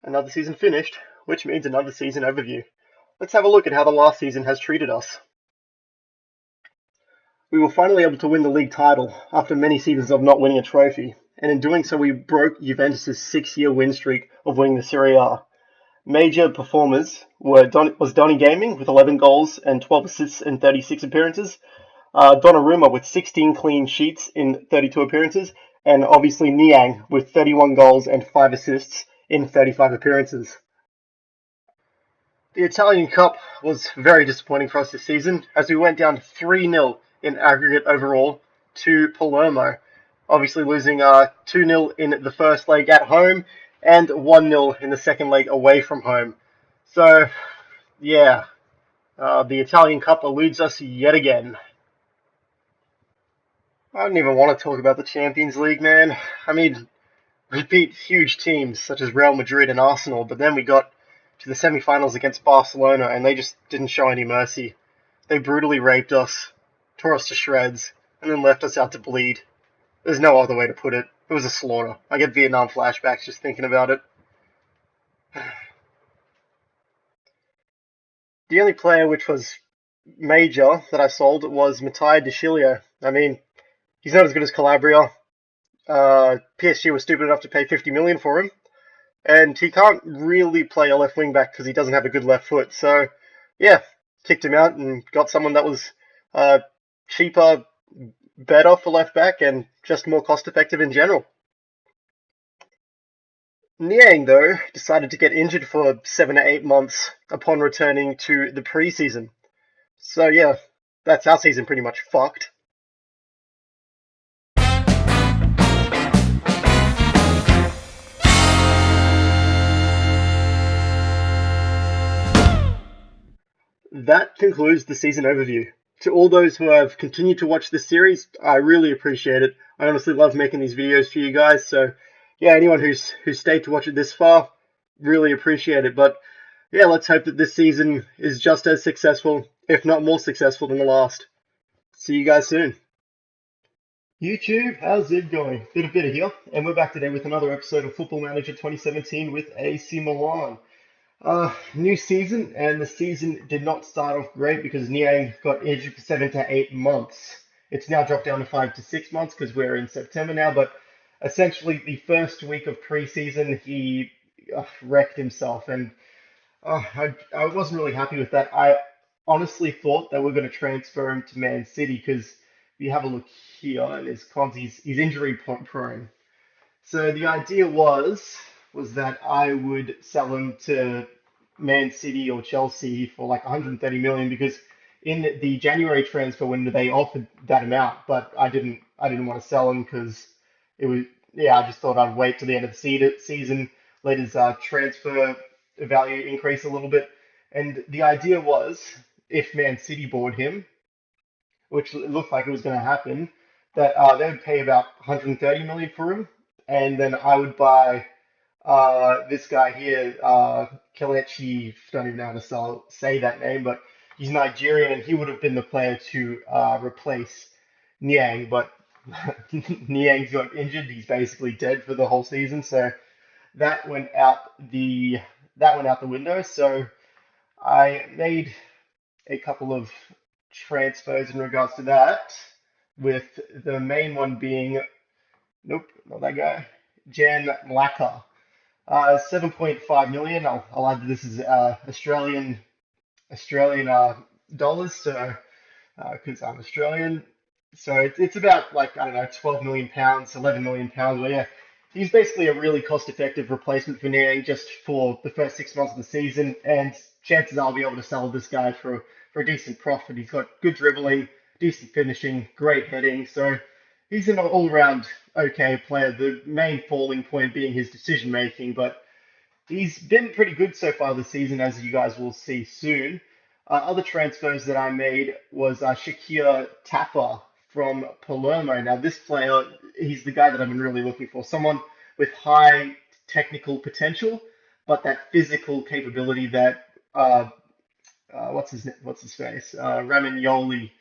Another season finished, which means another season overview. Let's have a look at how the last season has treated us. We were finally able to win the league title after many seasons of not winning a trophy, and in doing so we broke Juventus' 6-year win streak of winning the Serie A. Major performers was Donny Gaming with 11 goals and 12 assists in 36 appearances, Donnarumma with 16 clean sheets in 32 appearances, and obviously Niang with 31 goals and 5 assists in 35 appearances. The Italian Cup was very disappointing for us this season as we went down 3-0 in aggregate overall to Palermo, obviously losing 2-0 in the first leg at home and 1-0 in the second leg away from home. So, yeah, the Italian Cup eludes us yet again. I don't even want to talk about the Champions League, man. I mean, we beat huge teams such as Real Madrid and Arsenal, but then we got to the semi-finals against Barcelona and they just didn't show any mercy. They brutally raped us, tore us to shreds, and then left us out to bleed. There's no other way to put it. It was a slaughter. I get Vietnam flashbacks just thinking about it. The only player which was major that I sold was Matteo De Chilio. I mean, he's not as good as Calabria. PSG was stupid enough to pay 50 million for him, and he can't really play a left wing back because he doesn't have a good left foot. So, yeah, kicked him out and got someone that was cheaper, better for left back, and just more cost effective in general. Niang, though, decided to get injured for 7 to 8 months upon returning to the preseason. So, yeah, that's our season pretty much fucked. That concludes the season overview. To all those who have continued to watch this series, I really appreciate it. I honestly love making these videos for you guys. So, yeah, anyone who's stayed to watch it this far, really appreciate it. But yeah, let's hope that this season is just as successful, if not more successful than the last. See you guys soon. YouTube, how's it going? Bit here, and we're back today with another episode of Football Manager 2017 with AC Milan. New season, and the season did not start off great because Niang got injured for 7 to 8 months. It's now dropped down to 5 to 6 months because we're in September now, but essentially the first week of preseason he wrecked himself, and I wasn't really happy with that. I honestly thought they were going to transfer him to Man City because if you have a look here and his cons, he's injury prone. So the idea was that I would sell him to Man City or Chelsea for like 130 million because in the January transfer window they offered that amount, but I didn't want to sell him because it was yeah I just thought I'd wait till the end of the season, let his transfer value increase a little bit, and the idea was if Man City bought him, which looked like it was going to happen, that they would pay about 130 million for him, and then I would buy this guy here, Kelechi, don't even know how to say that name, but he's Nigerian, and he would have been the player to replace Niang, but Niang's got injured. He's basically dead for the whole season, so that went out the that went out the window. So I made a couple of transfers in regards to that, with the main one being, nope, not that guy, Jan Laka. 7.5 million. I'll add this is Australian dollars, so because I'm Australian, so it's about like I don't know, 12 million pounds, 11 million pounds. But yeah, he's basically a really cost-effective replacement for Niang just for the first 6 months of the season, and chances are I'll be able to sell this guy for a decent profit. He's got good dribbling, decent finishing, great heading, so he's an all-round okay player. The main falling point being his decision making, but he's been pretty good so far this season, as you guys will see soon. Other transfers that I made was Shakir Tapper from Palermo. Now, this player, he's the guy that I've been really looking for. Someone with high technical potential, but that physical capability that what's his face Ramignoli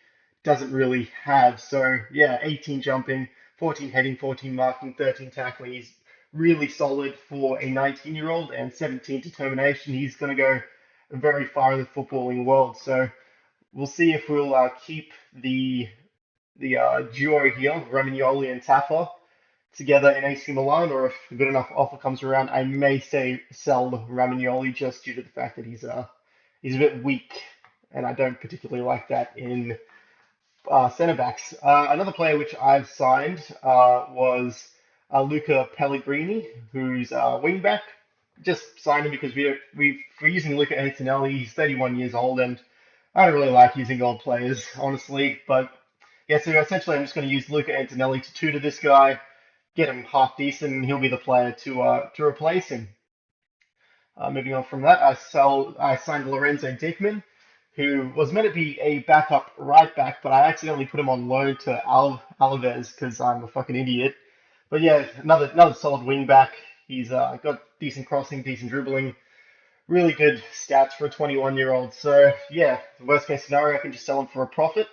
doesn't really have. So yeah, 18 jumping, 14 heading, 14 marking, 13 tackling. He's really solid for a 19-year-old, and 17 determination. He's going to go very far in the footballing world. So we'll see if we'll keep the duo here, Romagnoli and Taffa, together in AC Milan, or if a good enough offer comes around, I may say sell Romagnoli just due to the fact that he's a bit weak, and I don't particularly like that in centre backs. Another player which I've signed was Luca Pellegrini, who's wing back. Just signed him because we're using Luca Antonelli. He's 31 years old, and I don't really like using old players, honestly. But yeah, so essentially I'm just going to use Luca Antonelli to tutor this guy, get him half decent, and he'll be the player to replace him. Moving on from that, I signed Lorenzo Dickman, who was meant to be a backup right back, but I accidentally put him on loan to Alaves because I'm a fucking idiot. But yeah, another solid wing back. He's got decent crossing, decent dribbling, really good stats for a 21-year-old. So yeah, the worst case scenario, I can just sell him for a profit.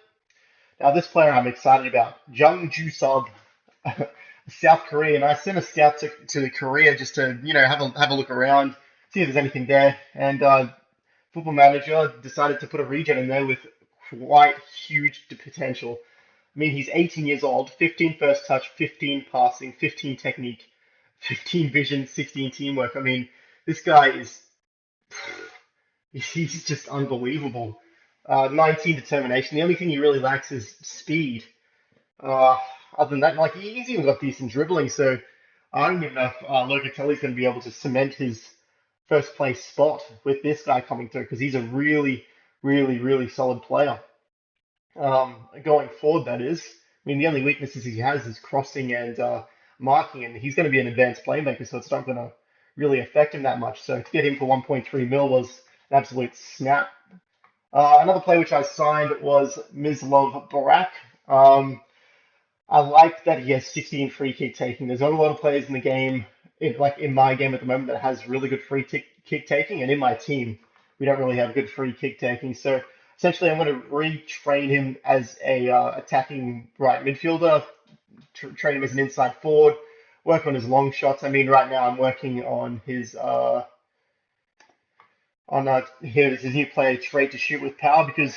Now this player I'm excited about, Jung Ju Sub, South Korean. I sent a scout to Korea just to have a look around, see if there's anything there, and Football Manager decided to put a regen in there with quite huge potential. I mean, he's 18 years old, 15 first touch, 15 passing, 15 technique, 15 vision, 16 teamwork. I mean, this guy is he's just unbelievable. 19 determination. The only thing he really lacks is speed. Uh, Other than that, like he's even got decent dribbling, so I don't even know if Locatelli's going to be able to cement his first place spot with this guy coming through because he's a really, really, really solid player. Going forward, that is. I mean, the only weaknesses he has is crossing and marking, and he's going to be an advanced playmaker, so it's not going to really affect him that much. So to get him for 1.3 mil was an absolute snap. Another player which I signed was Mislav Barak. I like that he has 16 free kick taking. There's not a lot of players in the game, in my game at the moment, that has really good kick taking, and in my team, we don't really have good free kick taking. So essentially, I'm going to retrain him as a attacking right midfielder, train him as an inside forward, work on his long shots. I mean, right now I'm working on his new player trait to shoot with power because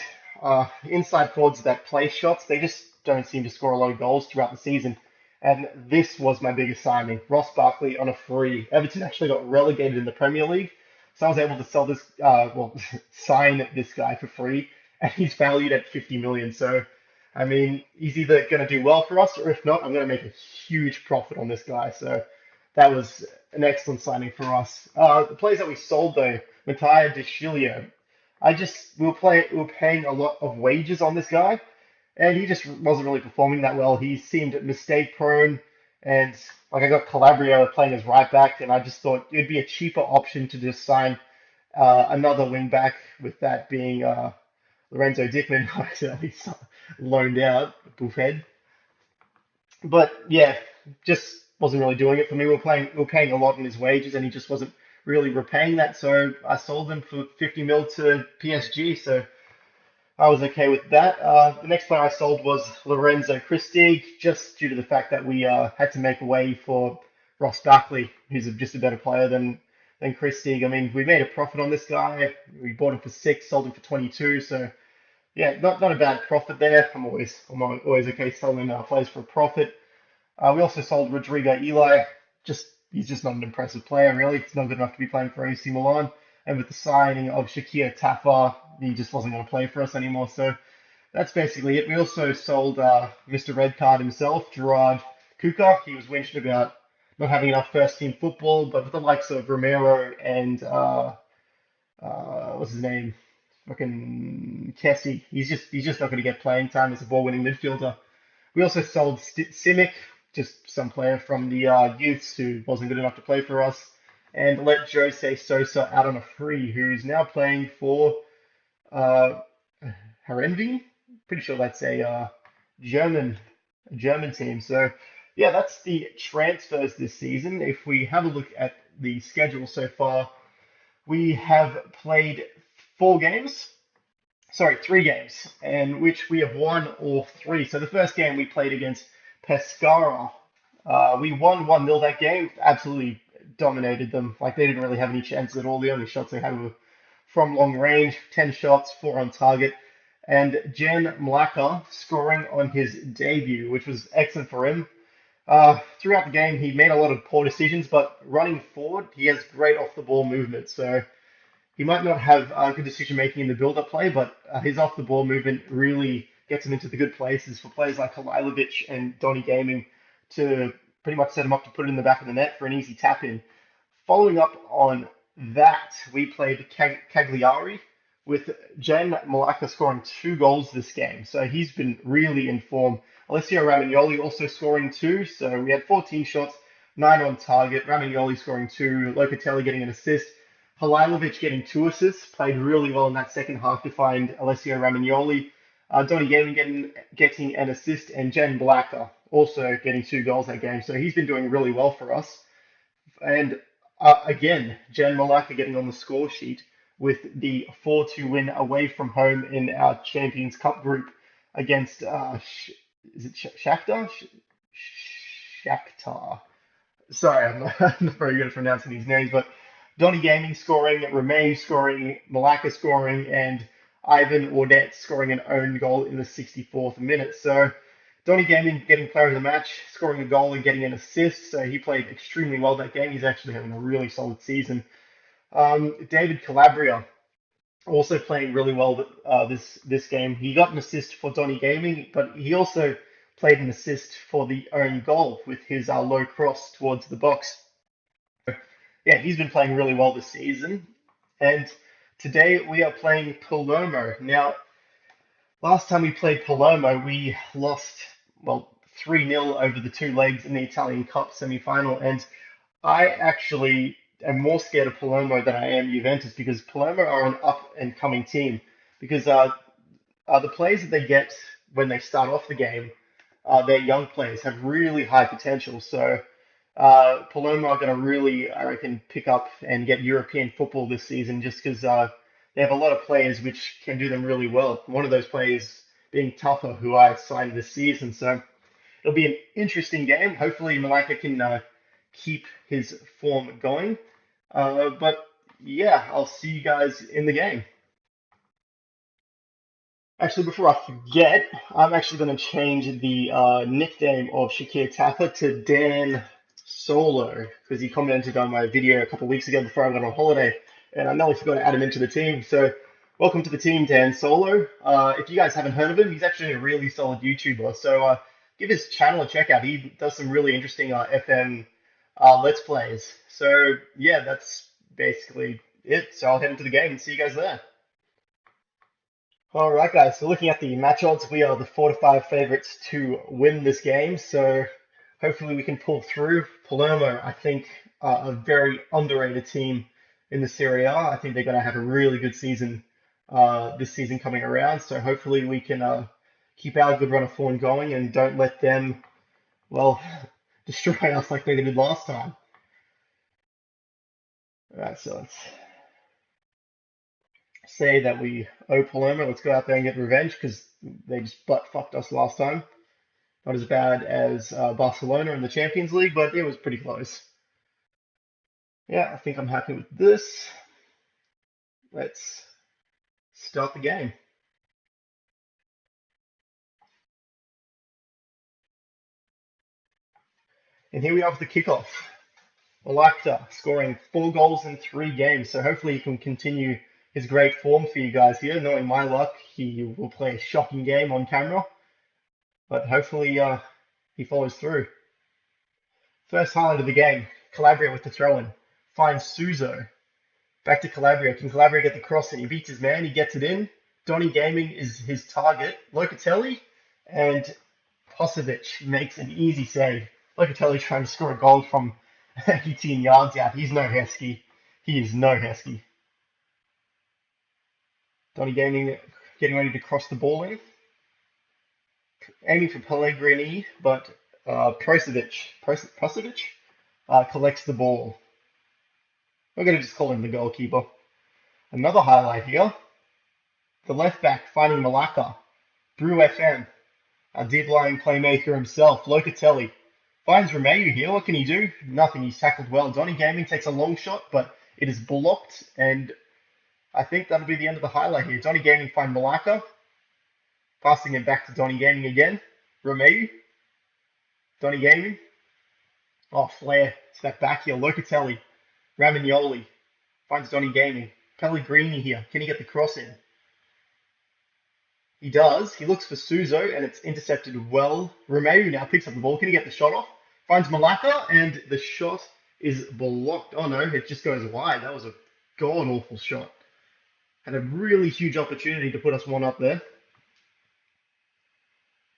inside forwards that play shots, they just don't seem to score a lot of goals throughout the season. And this was my biggest signing, Ross Barkley on a free. Everton actually got relegated in the Premier League, so I was able to sign this guy for free, and he's valued at 50 million. So, I mean, he's either going to do well for us, or if not, I'm going to make a huge profit on this guy. So that was an excellent signing for us. The players that we sold though, Mattia De Chilio, we were paying a lot of wages on this guy, and he just wasn't really performing that well. He seemed mistake prone, and like I got Calabria playing as right back, and I just thought it'd be a cheaper option to just sign another wing back, with that being Lorenzo Dickman, who I accidentally loaned out, Buffhead. But yeah, just wasn't really doing it for me. We were paying a lot in his wages, and he just wasn't really repaying that. So I sold him for 50 mil to PSG. So I was okay with that. The next player I sold was Lorenzo Christie, just due to the fact that we had to make way for Ross Barkley, who's just a better player than Christie. I mean, we made a profit on this guy. We bought him for 6, sold him for 22. So yeah, not a bad profit there. I'm always okay selling players for a profit. We also sold Rodrigo Eli. He's just not an impressive player, really. He's not good enough to be playing for AC Milan. And with the signing of Shakir Taffa, he just wasn't going to play for us anymore. So that's basically it. We also sold Mr. Red Card himself, Gerard Kuka. He was whinged about not having enough first team football, but with the likes of Romero and what's his name, fucking Kessie, he's just not going to get playing time as a ball winning midfielder. We also sold Simic, just some player from the youths who wasn't good enough to play for us, and let Jose Sosa out on a free, who's now playing for uh, Herenveen. Pretty sure that's a German German team. So yeah, that's the transfers this season. If we have a look at the schedule so far, we have played 4 games. Sorry, 3 games, in which we have won all 3. So the first game we played against Pescara. We won 1-0 that game. Absolutely dominated them. Like they didn't really have any chances at all. The only shots they had were from long range, 10 shots, 4 on target. And Jan Mlaka scoring on his debut, which was excellent for him. Throughout the game, he made a lot of poor decisions, but running forward, he has great off the ball movement. So he might not have good decision making in the build up play, but his off the ball movement really gets him into the good places for players like Halilovic and Donny Gaming to pretty much set him up to put it in the back of the net for an easy tap in. Following up on that, we played Cagliari with Jan Malaka scoring 2 goals this game. So he's been really in form. Alessio Ramagnoli also scoring 2. So we had 14 shots, 9 on target. Ramagnoli scoring 2. Locatelli getting an assist. Halilovic getting 2 assists. Played really well in that second half to find Alessio Ramagnoli. Donny Gaming getting an assist. And Jan Malaka also getting 2 goals that game. So he's been doing really well for us. And again, Jan Malaka getting on the score sheet with the 4-2 win away from home in our Champions Cup group against, is it Shakhtar? Shakhtar. Sorry, I'm not very good at pronouncing these names, but Donny Gaming scoring, Romain scoring, Malaka scoring, and Ivan Audette scoring an own goal in the 64th minute. So Donny Gaming getting player of the match, scoring a goal and getting an assist. So he played extremely well that game. He's actually having a really solid season. David Calabria also playing really well this game. He got an assist for Donny Gaming, but he also played an assist for the own goal with his low cross towards the box. Yeah, he's been playing really well this season. And today we are playing Palermo. Now, last time we played Palermo, we lost, well, 3-0 over the 2 legs in the Italian Cup semi-final. And I actually am more scared of Palermo than I am Juventus because Palermo are an up-and-coming team. Because the players that they get when they start off the game, their young players have really high potential. So Palermo are going to really, I reckon, pick up and get European football this season just because they have a lot of players which can do them really well. One of those players being Tuffer, who I signed this season. So it'll be an interesting game. Hopefully, Malaka can keep his form going. But yeah, I'll see you guys in the game. Actually, before I forget, I'm actually going to change the nickname of Shakir Tapper to Dan Solo because he commented on my video a couple of weeks ago before I went on holiday, and I nearly forgot to add him into the team. So, welcome to the team, Dan Solo. If you guys haven't heard of him, he's actually a really solid YouTuber. So, give his channel a check out. He does some really interesting FM Let's Plays. So, yeah, that's basically it. So, I'll head into the game and see you guys there. All right, guys. So looking at the match odds, we are the 4-5 favorites to win this game. So hopefully we can pull through. Palermo, I think, are a very underrated team in the Serie A. I think they're going to have a really good season this season coming around. So hopefully we can keep our good run of form going and don't let them, well, destroy us like they did last time. All right, so let's say that we owe Palermo. Let's go out there and get revenge because they just butt fucked us last time. Not as bad as Barcelona in the Champions League, but it was pretty close. Yeah, I think I'm happy with this. Let's start the game. And here we are with the kickoff. Malakta scoring 4 goals in 3 games, so hopefully he can continue his great form for you guys here. Knowing my luck, he will play a shocking game on camera, but hopefully he follows through. First highlight of the game, Calabria with the throw-in. Finds Suso. Back to Calabria. Can Calabria get the cross in? He beats his man. He gets it in. Donny Gaming is his target. Locatelli and Posovic makes an easy save. Locatelli trying to score a goal from 18 yards out. He's no Heskey. He is no Heskey. Donny Gaming getting ready to cross the ball in. Aiming for Pellegrini, but Posovic collects the ball. We're going to just call him the goalkeeper. Another highlight here. The left back finding Malaka. Brew FM. Our deep lying playmaker himself, Locatelli. Finds Romeu here. What can he do? Nothing. He's tackled well. Donny Gaming takes a long shot, but it is blocked, and I think that'll be the end of the highlight here. Donny Gaming finds Malacca. Passing it back to Donny Gaming again. Romeu. Donny Gaming. Oh, Flair. It's that back heel. Locatelli. Ramignoli. Finds Donny Gaming. Pellegrini here. Can he get the cross in? He does. He looks for Suso, and it's intercepted well. Romeu now picks up the ball. Can he get the shot off? Finds Malacca, and the shot is blocked. Oh no, it just goes wide. That was a god-awful shot. Had a really huge opportunity to put us one up there.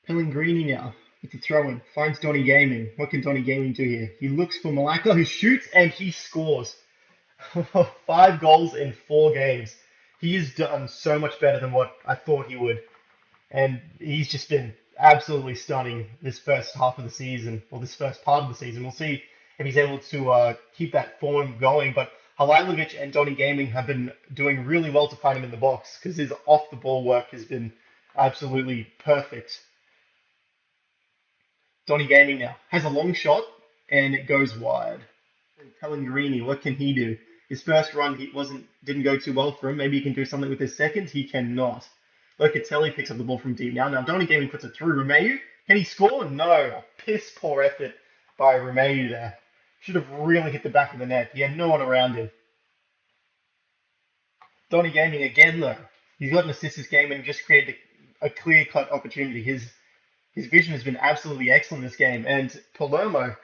Pellegrini now with the throw-in. Finds Donny Gaming. What can Donny Gaming do here? He looks for Malacca, who shoots, and he scores. 5 goals in 4 games. He has done so much better than what I thought he would. And he's just been absolutely stunning this first half of the season, or this first part of the season. We'll see if he's able to keep that form going. But Halilovic and Donny Gaming have been doing really well to find him in the box, because his off-the-ball work has been absolutely perfect. Donny Gaming now has a long shot, and it goes wide. And Pellegrini, what can he do? His first run didn't go too well for him. Maybe he can do something with his second. He cannot. Locatelli picks up the ball from deep now. Now Donny Gaming puts it through. Romeu, can he score? No. A piss poor effort by Romeu there. Should have really hit the back of the net. He had no one around him. Donny Gaming again though. He's got an assist this game and just created a clear-cut opportunity. His vision has been absolutely excellent this game. And Palermo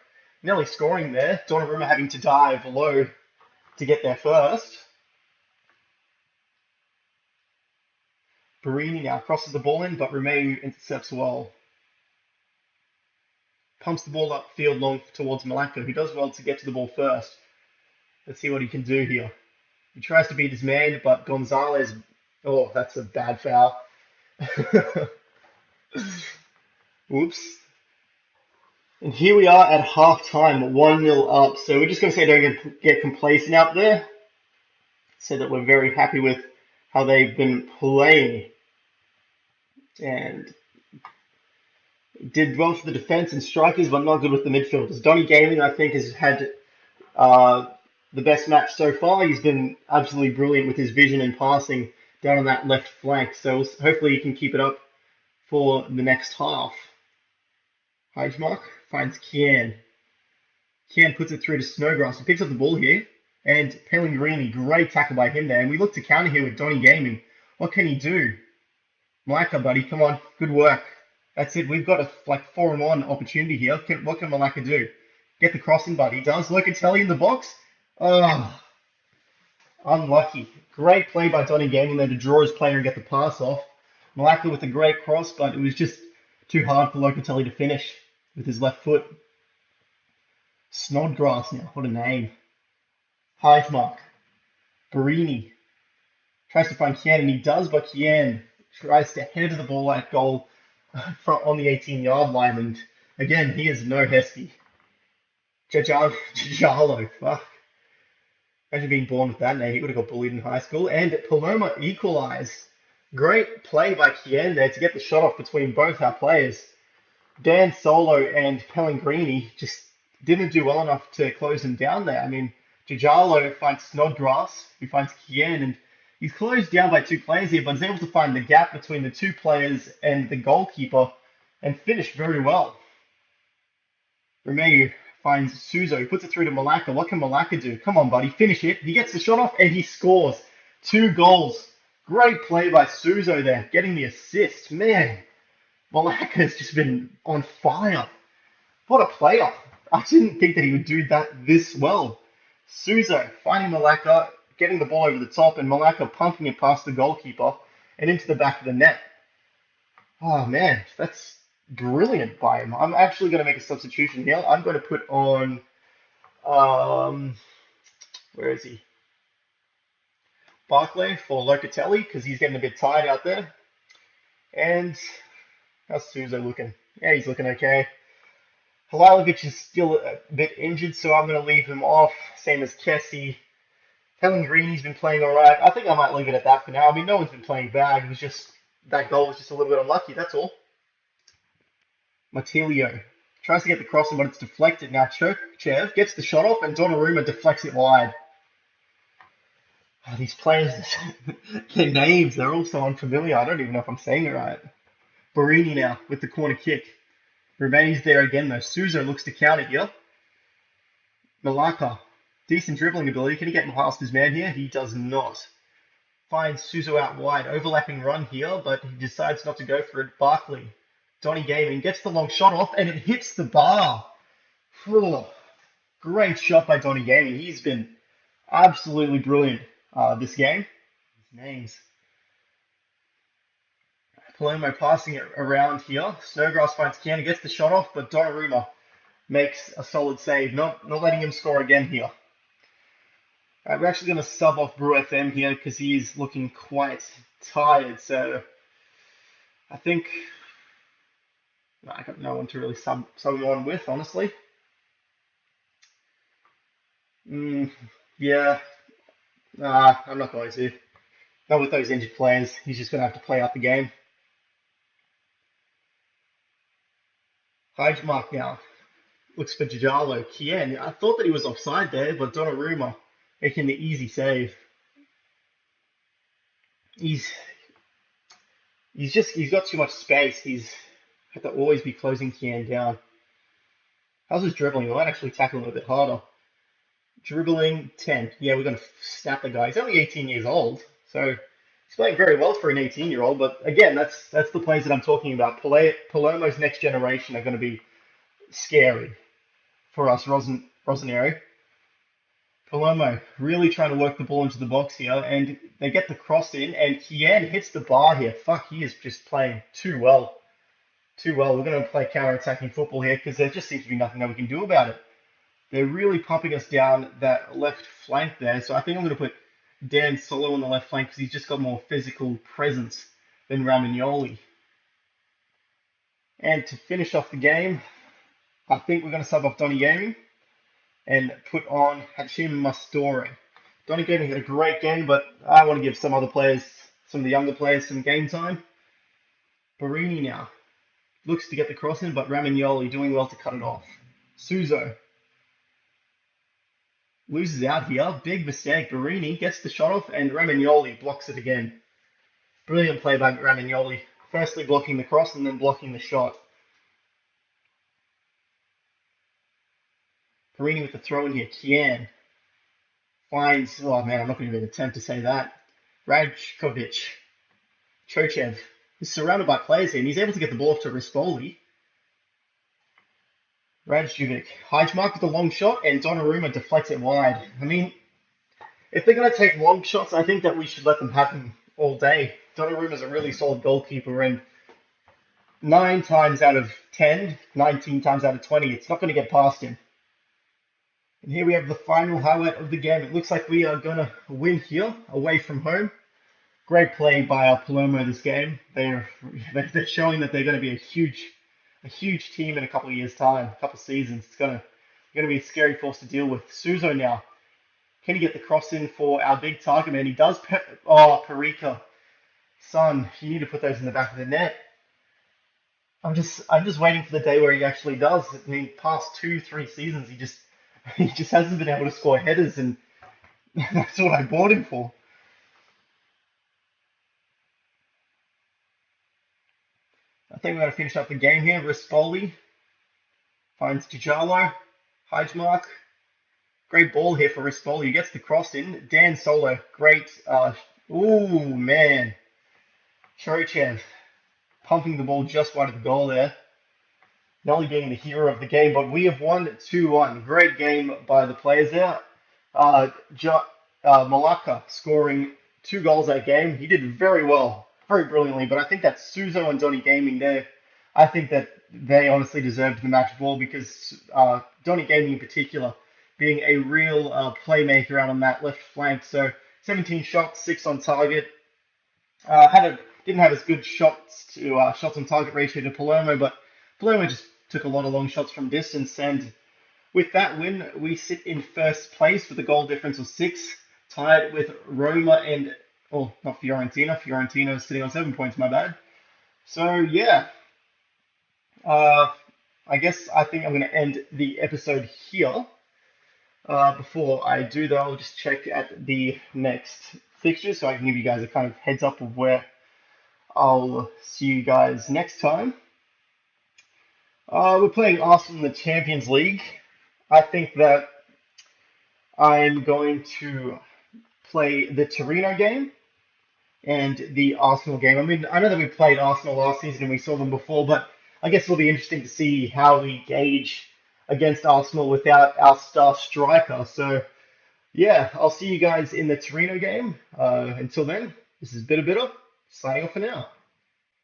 nearly scoring there. Donnarumma having to dive low to get there first. Barini now crosses the ball in, but Romeu intercepts well. Pumps the ball upfield long towards Malacca, who does well to get to the ball first. Let's see what he can do here. He tries to beat his man, but Gonzalez... Oh, that's a bad foul. Whoops. And here we are at half-time, 1-0 up. So we're just going to say don't get complacent out there. Say that we're very happy with how they've been playing. And did well for the defense and strikers, but not good with the midfielders. Donny Gaming, I think, has had the best match so far. He's been absolutely brilliant with his vision and passing down on that left flank. So hopefully he can keep it up for the next half. Heidemark finds Kian. Kian puts it through to Snowgrass. He picks up the ball here. And Pellegrini, great tackle by him there. And we look to counter here with Donny Gaming. What can he do? Malacca, buddy, come on. Good work. That's it. We've got a 4-on-1 opportunity here. What can Malacca do? Get the crossing, buddy. He does. Locatelli in the box. Oh, unlucky. Great play by Donny Gaming there to draw his player and get the pass off. Malacca with a great cross, but it was just too hard for Locatelli to finish with his left foot. Snodgrass now. What a name. Heidemark. Barini. Tries to find Kian, and he does, but Kian tries to head the ball at goal on the 18-yard line, and again, he is no Heskey. Jajalo, fuck. Imagine being born with that name. He would have got bullied in high school. And Palermo equalised. Great play by Kian there to get the shot off between both our players. Dan Solo and Pellegrini just didn't do well enough to close him down there. I mean, Jajalo finds Snodgrass, who finds Kian, and he's closed down by 2 players here, but is able to find the gap between the 2 players and the goalkeeper and finish very well. Romeu finds Suso. He puts it through to Malacca. What can Malacca do? Come on, buddy. Finish it. He gets the shot off and he scores. 2 goals. Great play by Suso there, getting the assist. Man, Malacca has just been on fire. What a player. I didn't think that he would do that this well. Suso finding Malacca, getting the ball over the top, and Malacca pumping it past the goalkeeper and into the back of the net. Oh, man, that's brilliant by him. I'm actually going to make a substitution here. I'm going to put on, where is he? Barclay for Locatelli, because he's getting a bit tired out there. And how's Suso looking? Yeah, he's looking okay. Halilovic is still a bit injured, so I'm going to leave him off. Same as Kessie. Pellegrini's been playing all right. I think I might leave it at that for now. I mean, no one's been playing bad. It was just that goal was just a little bit unlucky. That's all. Martilio Tries to get the crossing, but it's deflected. Now Churchev gets the shot off, and Donnarumma deflects it wide. Oh, these players, their names, they're all so unfamiliar. I don't even know if I'm saying it right. Barini now with the corner kick. Remains there again, though. Suso looks to counter here. Malaka, decent dribbling ability. Can he get past his man here? He does not. Finds Suso out wide. Overlapping run here, but he decides not to go for it. Barkley. Donny Gaming gets the long shot off, and it hits the bar. Oh, great shot by Donny Gaming. He's been absolutely brilliant this game. His names. Palermo passing it around here. Snowgrass finds Kiana, gets the shot off, but Donnarumma makes a solid save, not letting him score again here. We're actually going to sub off Brew FM here because he's looking quite tired. So I think I got no one to really sub him on with, honestly. Yeah, I'm not going to. Not with those injured players. He's just going to have to play out the game. Mark now looks for Jajalo. Kien, I thought that he was offside there, but Donnarumma making the easy save. He's got too much space. He's had to always be closing Kien down. How's his dribbling? I might actually tackle him a bit harder. Dribbling 10. Yeah, we're going to snap the guy. He's only 18 years old, so he's playing very well for an 18-year-old. But again, that's the players that I'm talking about. Palermo's next generation are going to be scary for us, Rosanero. Palermo really trying to work the ball into the box here, and they get the cross in, and Kian hits the bar here. Fuck, he is just playing too well. Too well. We're going to play counter-attacking football here because there just seems to be nothing that we can do about it. They're really pumping us down that left flank there, so I think I'm going to put Dan Solo on the left flank because he's just got more physical presence than Ramagnoli. And to finish off the game, I think we're going to sub off Donny Gaming and put on Hachim Mastore. Donny Gaming had a great game, but I want to give some other players, some of the younger players, some game time. Barini now looks to get the cross in, but Ramagnoli doing well to cut it off. Suso loses out here. Big mistake. Barini gets the shot off, and Ramagnoli blocks it again. Brilliant play by Ramagnoli. Firstly blocking the cross and then blocking the shot. Barini with the throw in here. Kian finds, oh man, I'm not going to even attempt to say that. Rajkovic. Chochev is surrounded by players here, and he's able to get the ball off to Rispoli. Radjuvic. Hajmark with a long shot, and Donnarumma deflects it wide. I mean, if they're going to take long shots, I think that we should let them have them all day. Donnarumma's a really solid goalkeeper, and 9 times out of 10, 19 times out of 20, it's not going to get past him. And here we have the final highlight of the game. It looks like we are going to win here, away from home. Great play by Palermo this game. They're showing that they're going to be a huge team in a couple of years' time, a couple of seasons. It's going to be a scary force to deal with. Suso now. Can he get the cross in for our big target man? He does. Parika. Son, you need to put those in the back of the net. I'm just waiting for the day where he actually does. I mean, past 2-3 seasons, he just hasn't been able to score headers, and that's what I bought him for. I think we're going to finish up the game here. Rispoli finds Dijalo. Hajmark. Great ball here for Rispoli. He gets the cross in. Dan Solo. Great. Ooh, man. Chochev pumping the ball just wide of the goal there. Not only being the hero of the game, but we have won 2-1. Great game by the players there. Malaka scoring 2 goals that game. He did very well, very brilliantly, but I think that Suso and Donny Gaming there, I think that they honestly deserved the match ball because Donny Gaming in particular being a real playmaker out on that left flank. So 17 shots, 6 on target. Didn't have as good shots on target ratio to Palermo, but Palermo just took a lot of long shots from distance, and with that win, we sit in first place with a goal difference of 6, tied with Roma and, not Fiorentina. Fiorentina is sitting on 7 points, my bad. So, yeah. I I guess I think I'm going to end the episode here. Before I do, though, I'll just check at the next fixture so I can give you guys a kind of heads up of where I'll see you guys next time. We're playing Arsenal in the Champions League. I think that I'm going to play the Torino game and the Arsenal game. I mean, I know that we played Arsenal last season and we saw them before, but I guess it'll be interesting to see how we gauge against Arsenal without our star striker. So, yeah, I'll see you guys in the Torino game. Until then, this is Bitter Bitter, signing off for now.